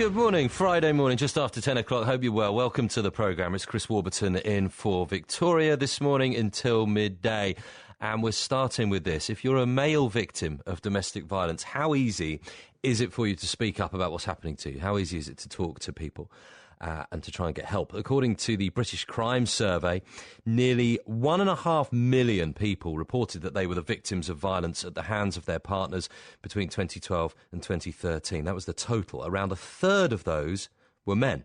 Good morning, Friday morning, just after 10 o'clock. Hope you're well. Welcome to the programme. It's Chris Warburton in for Victoria this morning until midday. And we're starting with this. If you're a male victim of domestic violence, how easy is it for you to speak up about what's happening to you? How easy is it to talk to people and to try and get help? According to the British Crime Survey, nearly 1.5 million people reported that they were the victims of violence at the hands of their partners between 2012 and 2013. That was the total. Around a third of those were men.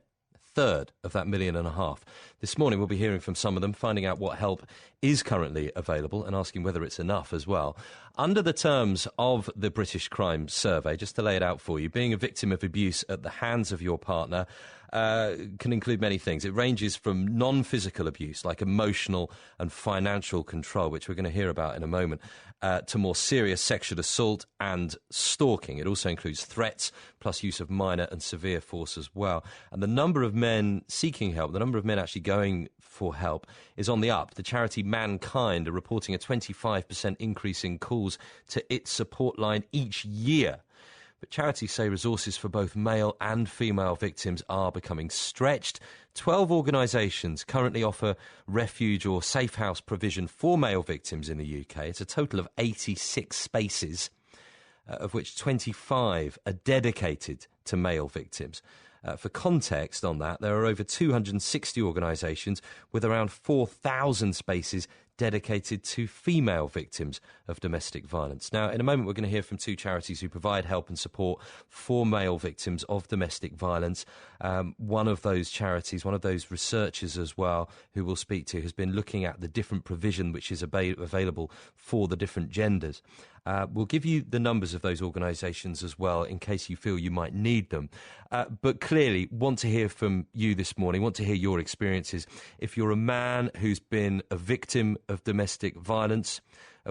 Third of that 1.5 million. This morning we'll be hearing from some of them, finding out what help is currently available and asking whether it's enough as well. Under the terms of the British Crime Survey, just to lay it out for you, being a victim of abuse at the hands of your partner can include many things. It ranges from non-physical abuse, like emotional and financial control, which we're going to hear about in a moment, to more serious sexual assault and stalking. It also includes threats, plus use of minor and severe force as well. And the number of men seeking help, the number of men actually going for help, is on the up. The charity Mankind are reporting a 25% increase in calls to its support line each year. But charities say resources for both male and female victims are becoming stretched. 12 organisations currently offer refuge or safe house provision for male victims in the UK. It's a total of 86 spaces, of which 25 are dedicated to male victims. For context on that, there are over 260 organisations with around 4,000 spaces dedicated to female victims of domestic violence. Now, in a moment, we're going to hear from two charities who provide help and support for male victims of domestic violence. One of those charities, one of those researchers as well, who we'll speak to, has been looking at the different provision which is available for the different genders. We'll give you the numbers of those organisations as well in case you feel you might need them. But clearly, want to hear from you this morning, want to hear your experiences. If you're a man who's been a victim of domestic violence,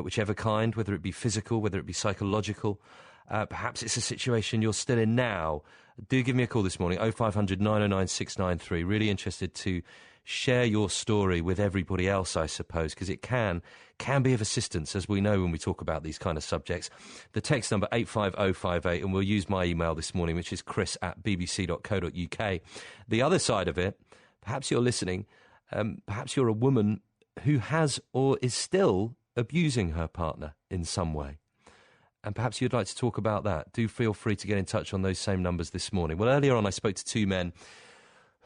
whichever kind, whether it be physical, whether it be psychological, perhaps it's a situation you're still in now, do give me a call this morning, 0500 909 693. Really interested to share your story with everybody else, I suppose, because it can be of assistance, as we know when we talk about these kind of subjects. The text number 85058, and we'll use my email this morning, which is chris@bbc.co.uk. The other side of it, perhaps you're listening, perhaps you're a woman who has or is still abusing her partner in some way. And perhaps you'd like to talk about that. Do feel free to get in touch on those same numbers this morning. Well, earlier on I spoke to two men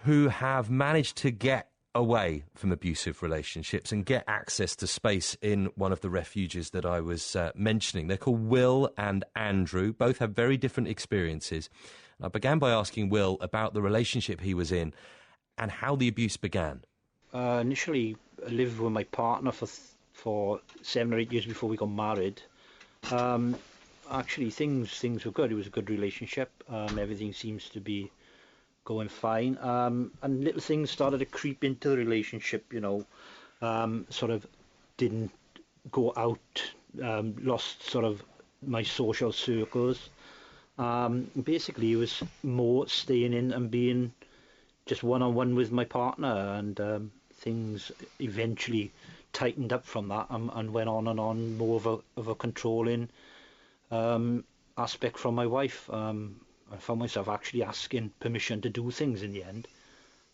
who have managed to get away from abusive relationships and get access to space in one of the refuges that I was mentioning. They're called Will and Andrew. Both have very different experiences. I began by asking Will about the relationship he was in and how the abuse began. Initially, I lived with my partner for 7 or 8 years before we got married. Actually, things were good. It was a good relationship. Everything seems to be going fine. And little things started to creep into the relationship, sort of didn't go out, lost sort of my social circles. Basically, it was more staying in and being just one-on-one with my partner, and things eventually tightened up from that and went on and on, more of a controlling aspect from my wife. I found myself actually asking permission to do things in the end.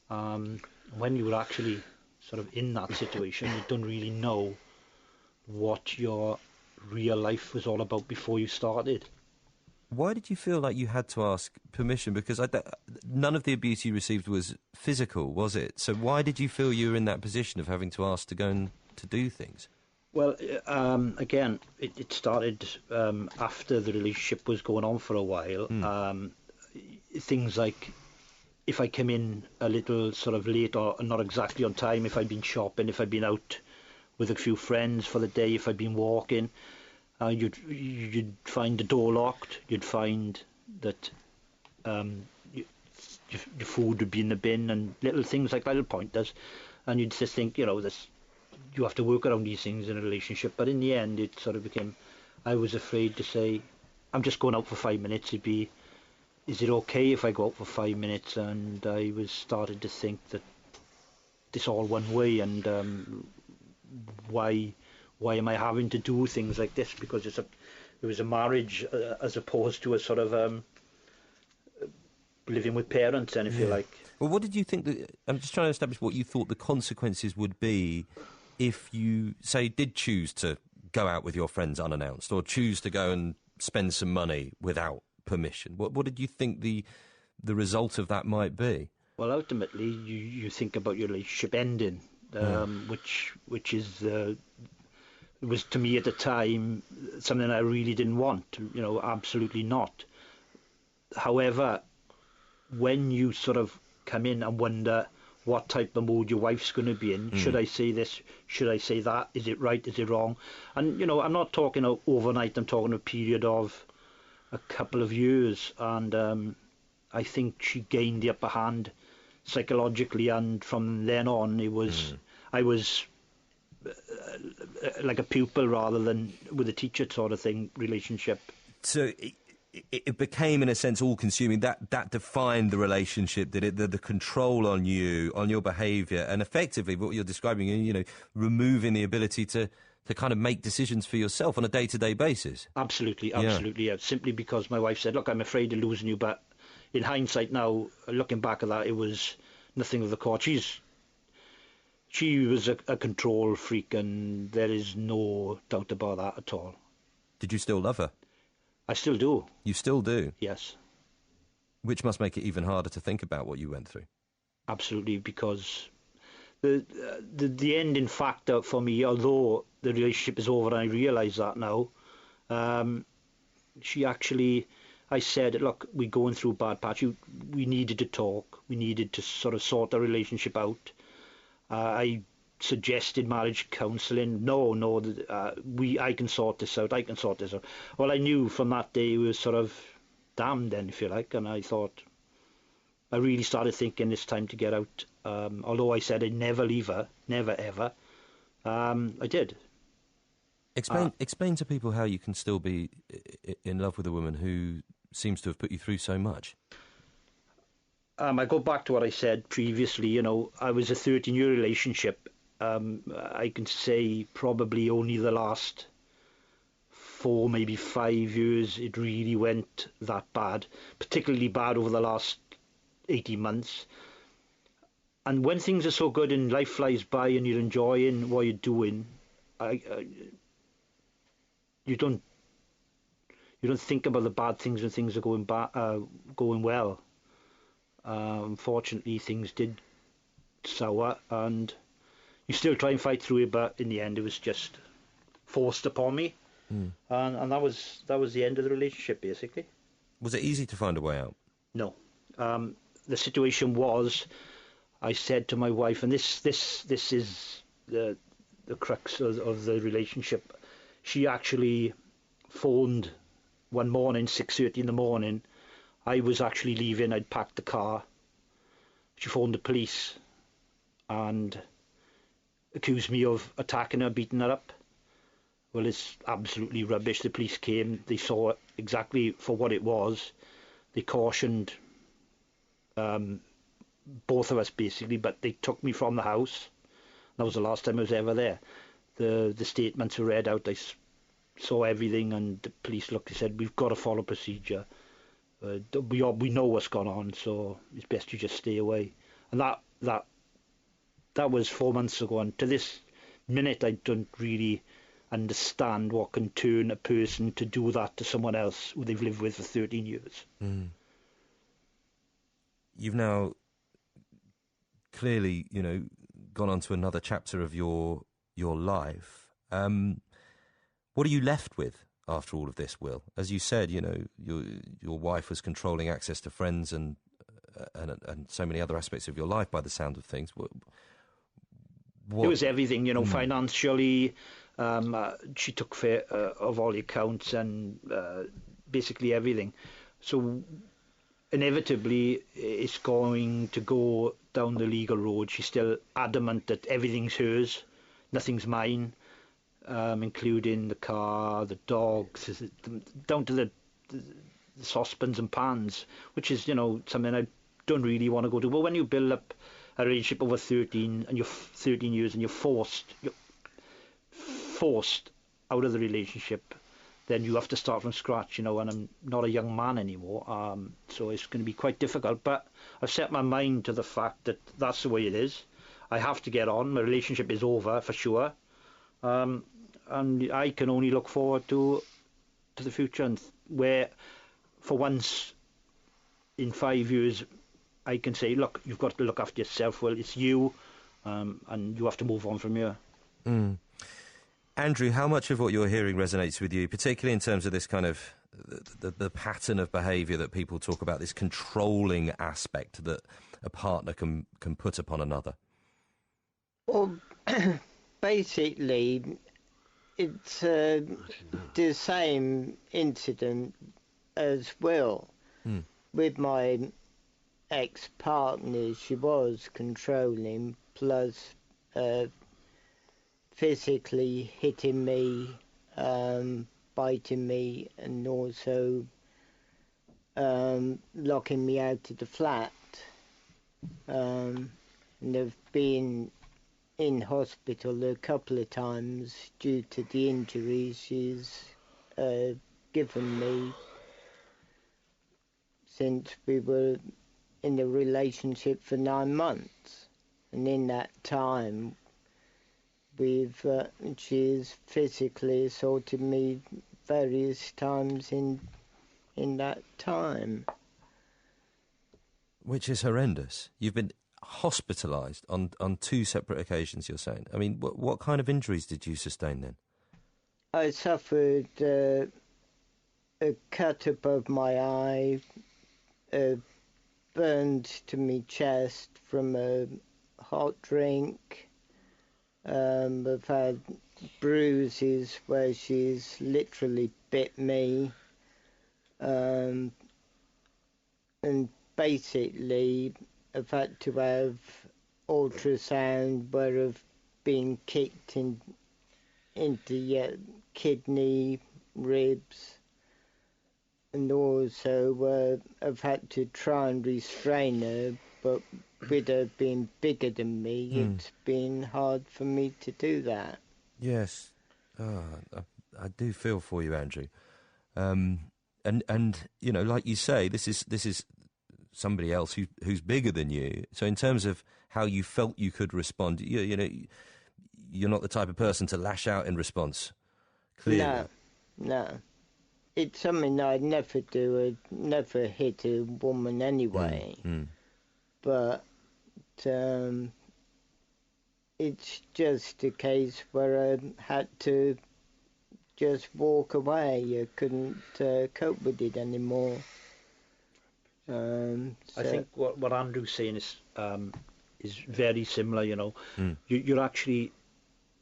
When you were actually sort of in that situation, you don't really know what your real life was all about before you started. Why did you feel like you had to ask permission? Because none of the abuse you received was physical, was it? So why did you feel you were in that position of having to ask to go and to do things? Well, again, it started after the relationship was going on for a while. Things like if I came in a little sort of late or not exactly on time, if I'd been shopping, if I'd been out with a few friends for the day, if I'd been walking, you'd find the door locked, you'd find that your food would be in the bin, and little things like little pointers, and you'd just think, you have to work around these things in a relationship. But in the end, it sort of became, I was afraid to say, I'm just going out for 5 minutes. It'd be, is it okay if I go out for 5 minutes? And I was started to think that this all one way, and why am I having to do things like this? Because it was a marriage as opposed to a sort of living with parents, and if you like. Well, what did you think I'm just trying to establish what you thought the consequences would be if you, say, did choose to go out with your friends unannounced, or choose to go and spend some money without permission. What did you think the result of that might be? Well, ultimately, you think about your relationship ending, which is was to me at the time something I really didn't want. Absolutely not. However, when you sort of come in and wonder what type of mood your wife's going to be in, should I say this? Should I say that? Is it right? Is it wrong? And I'm not talking overnight. I'm talking a period of a couple of years, and I think she gained the upper hand psychologically, and from then on I was like a pupil rather than with a teacher sort of thing relationship. So it became, in a sense, all-consuming. That defined the relationship, did it? The control on you, on your behaviour, and effectively what you're describing, removing the ability to kind of make decisions for yourself on a day-to-day basis. Absolutely, yeah. Simply because my wife said, look, I'm afraid of losing you, but in hindsight now, looking back at that, it was nothing of the sort. She was a control freak, and there is no doubt about that at all. Did you still love her? I still do. You still do? Yes. Which must make it even harder to think about what you went through. Absolutely, because the ending factor for me, although the relationship is over and I realise that now, she actually, I said, look, we're going through a bad patch. We needed to talk. We needed to sort of sort the relationship out. I suggested marriage counselling. No, I can sort this out. Well, I knew from that day we were sort of damned then, if you like, and I thought, I really started thinking it's time to get out. Although I said I'd never leave her, never ever, I did. Explain to people how you can still be in love with a woman who seems to have put you through so much. I go back to what I said previously. I was a 13-year relationship. I can say probably only the last 4, maybe 5 years it really went that bad, particularly bad over the last 18 months. And when things are so good and life flies by and you're enjoying what you're doing, you don't think about the bad things when things are going well. Unfortunately, things did sour, and you still try and fight through it, but in the end, it was just forced upon me, and that was the end of the relationship, basically. Was it easy to find a way out? No. The situation was, I said to my wife, and this is the crux of the relationship. She actually phoned one morning, 6:30 in the morning. I was actually leaving. I'd packed the car. She phoned the police and accused me of attacking her, beating her up. Well, it's absolutely rubbish. The police came. They saw it exactly for what it was. They cautioned both of us, basically, but they took me from the house. That was the last time I was ever there. The statements were read out. I saw everything, and the police looked and said, we've got to follow procedure. We know what's gone on, so it's best you just stay away. And that was 4 months ago, and to this minute I don't really understand what can turn a person to do that to someone else who they've lived with for 13 years. You've now clearly, gone on to another chapter of your life. What are you left with after all of this, Will? As you said, your wife was controlling access to friends and so many other aspects of your life by the sound of things. What? It was everything, financially. She took care of all the accounts and basically everything. So inevitably, it's going to go down the legal road. She's still adamant that everything's hers, nothing's mine. Including the car, the dogs, down to the saucepans and pans, which is, something I don't really want to go to. But when you build up a relationship over 13 years and you're forced out of the relationship, then you have to start from scratch, and I'm not a young man anymore, so it's going to be quite difficult. But I've set my mind to the fact that that's the way it is. I have to get on. My relationship is over for sure, and I can only look forward to the future, and where, for once in 5 years, I can say, look, you've got to look after yourself. Well, it's you, and you have to move on from here. Mm. Andrew, how much of what you're hearing resonates with you, particularly in terms of this kind of the pattern of behaviour that people talk about, this controlling aspect that a partner can put upon another? Well, basically, it's the same incident as Will. With my ex-partner, she was controlling, plus physically hitting me, biting me, and also locking me out of the flat. And I've been in hospital a couple of times due to the injuries she's given me since we were in a relationship for 9 months. And in that time, she's physically assaulted me various times in that time. Which is horrendous. You've been hospitalised on 2 separate occasions, you're saying. I mean, what kind of injuries did you sustain then? I suffered a cut above my eye, burned to my chest from a hot drink. I've had bruises where she's literally bit me. And basically, I've had to have ultrasound where I've been kicked into kidney, ribs, and also I've had to try and restrain her, but with her being bigger than me, it's been hard for me to do that. Yes. I do feel for you, Andrew. And you know, like you say, this is somebody else who's bigger than you. So in terms of how you felt you could respond, you know, you're not the type of person to lash out in response. Clearly. No. It's something I'd never do. I'd never hit a woman anyway. But it's just a case where I had to just walk away. I couldn't cope with it anymore. I think what Andrew's saying is very similar, you know. You're actually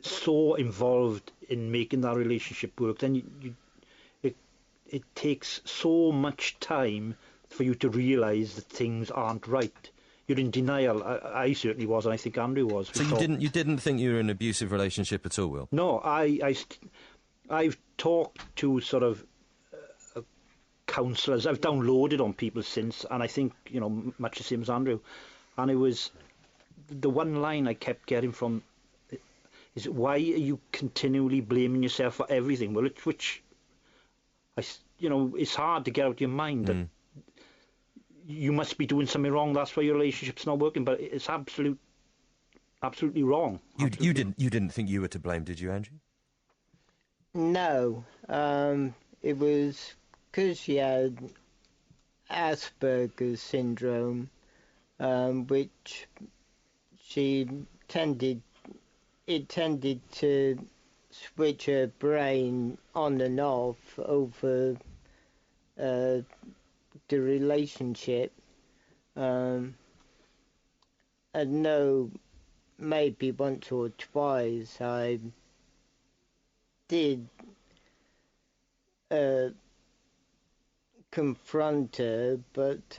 so involved in making that relationship work, then it takes so much time for you to realise that things aren't right. You're in denial. I certainly was, and I think Andrew was. So you didn't think you were in an abusive relationship at all, Will? No, I've talked to sort of counsellors. I've downloaded on people since, and I think, you know, much the same as Andrew. And it was the one line I kept getting from is, why are you continually blaming yourself for everything? Well, you know, it's hard to get out of your mind that you must be doing something wrong. That's why your relationship's not working. But it's absolutely wrong. You didn't think you were to blame, did you, Andrew? No, it was because she had Asperger's syndrome, which it tended to switch her brain on and off over the relationship. I know maybe once or twice I did confront her, but